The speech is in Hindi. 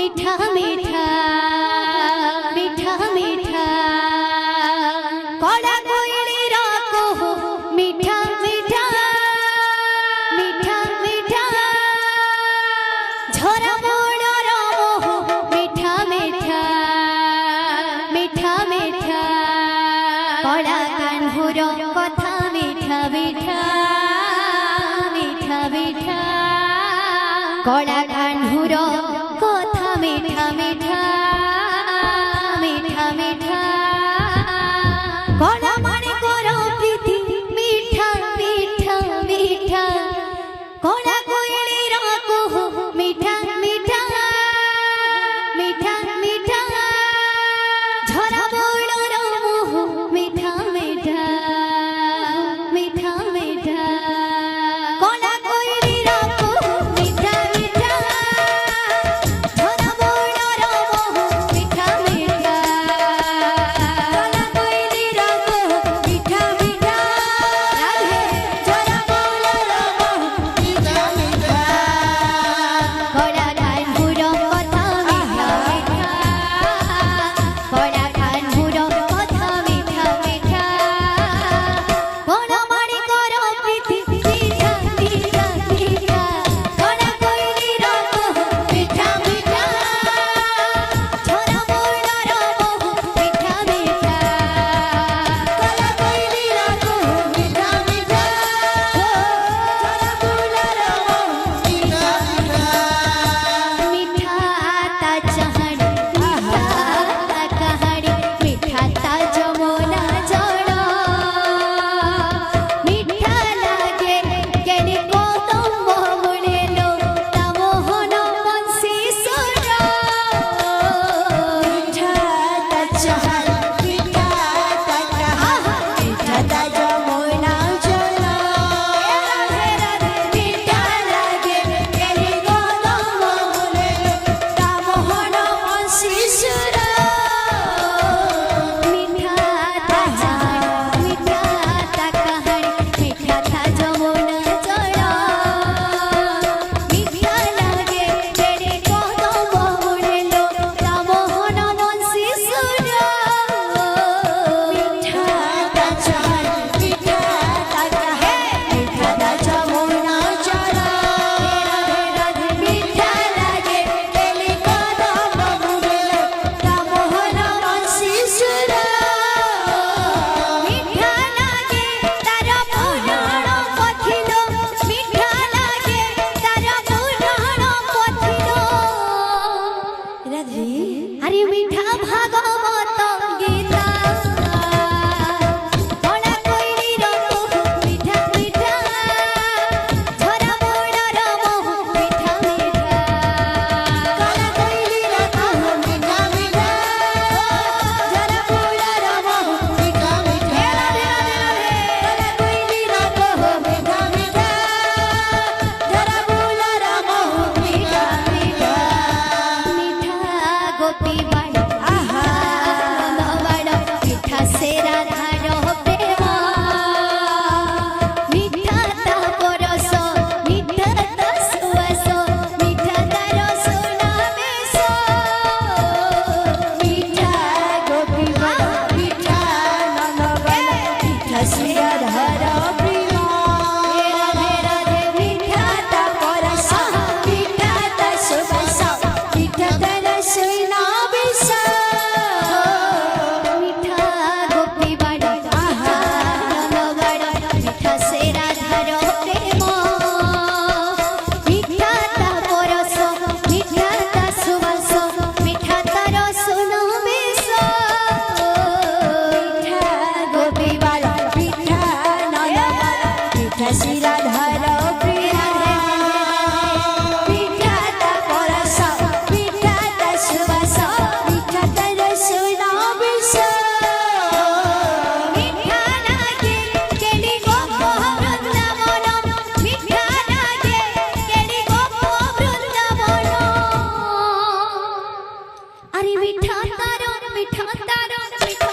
मीठा मीठा मीठा मीठा कड़ा कोयली राको मीठा मीठा मीठा मीठा झरा मोड़ रामो मीठा मीठा मीठा मीठा कड़ा कान्हुर कथा मीठा मीठा मीठा मीठा कड़ा कान्हुर कथा मीठा मीठा मीठा मीठा कड़ा माने करो प्रीति मीठा मीठा मीठा कड़ा कोयली राको मीठा मीठा मीठा मीठा झरा मोड़ रामो मीठा मीठा मीठा मीठा कड़ा कोयली राको मीठा मीठा झरा मोड़ रामो मीठा मीठा कड़ा कोयली राको मीठा मीठा राधे झरा मोड़ रामो मीठा मीठा कड़ा कान्हुर कथा मीठा मीठा कड़ा कान्हुर कथा मीठा मीठा कड़ा माने करो प्रीति मीठा मीठा मीठा कड़ा कोयली राको मीठा मीठा झरा मोड़ रामो मीठा मीठा कड़ा कोयली राको मीठा मीठा झरा मोड़ रामो मीठा मीठा मीठा ता चहड़ मीठा ता कहाड़ी मीठा ता जमुना जड़ मीठा लागे केने कोदम्ब मुड़ेलो ता मोहन बंसी सुर मीठा ता चहड़ मीठा ता कहाड़ी मीठा ता जमुना जड़ राधे राधे मीठा लागे केने कोदम्ब मुड़ेलो ता मोहन बंसी सुर मीठा ता चहड़ मीठा ता कहाड़ी मीठा ता जमुना जड़ मीठा लागे केने कोदम्ब मुड़ेलो ता मोहन बंसी सुर मीठा ता चहड़ मीठा ता कहाड़ी मीठा ता जमुना जड़ राधे राधे मीठा लागे केने कोदम्ब मुड़ेलो ता मोहन बंसी सुर मीठा लागे तार पुराण पथिलो मीठा लागे तार पुराण पथिलो राधे अरे मीठा भागवत गीता कड़ा कोयली राको मीठा मीठा झरा मोड़ रामो मीठा मीठा कड़ा कोयली राको मीठा मीठा झरा मोड़ रामो मीठा मीठा राधे राधे कड़ा कोयली राको मीठा मीठा झरा मोड़ रामो मीठा मीठा मीठा गोपी बाड़ आहा बाड़ मीठा से राधार प्रेम मीठा ता परस मीठा ता सुवास मीठा तार सुनावेश मीठा गोपी बाड़ मीठा नंदबाड़ मीठा से राधार प्रेम राधे राधे मीठा ता परस मीठा ता सुवास मीठा तार सुनावेश मीठा गोपी बाड़ आहा नंदबाड़ मीठा से राधार प्रेम मीठा ता परस मीठा ता सुवास मीठा तार सुनावेश मीठा गोपी बाड़ मीठा नंदबाड़ मीठा से राधार प्रेम मीठा ता परस मीठा ता सुवास मीठा तार सुनावेश मीठा लागे केली गोप वृंदावन मीठा लागे केली गोप वृंदावन अरे मीठा तारो मीठा तारो मीठा